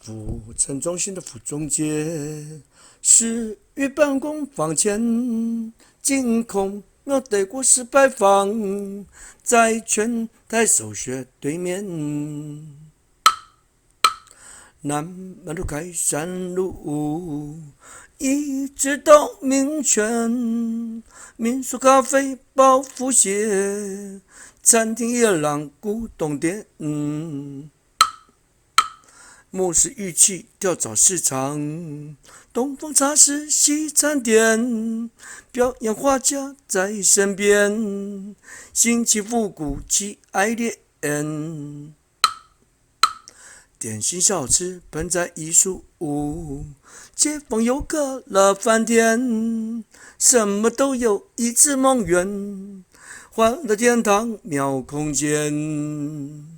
府城中心的府中街，是于办公房前，净空庙得过失拜访，在全台首学对面。南门路开山路，一直到民权，民宿咖啡包福鞋，餐厅夜郎古董店。木石玉器吊枣市场，东风茶室西餐店，表演画家在身边，新奇复古气爱恋。点心小吃盆栽艺术屋，街坊游客乐翻天，什么都有，一致梦圆，欢乐天堂妙空间。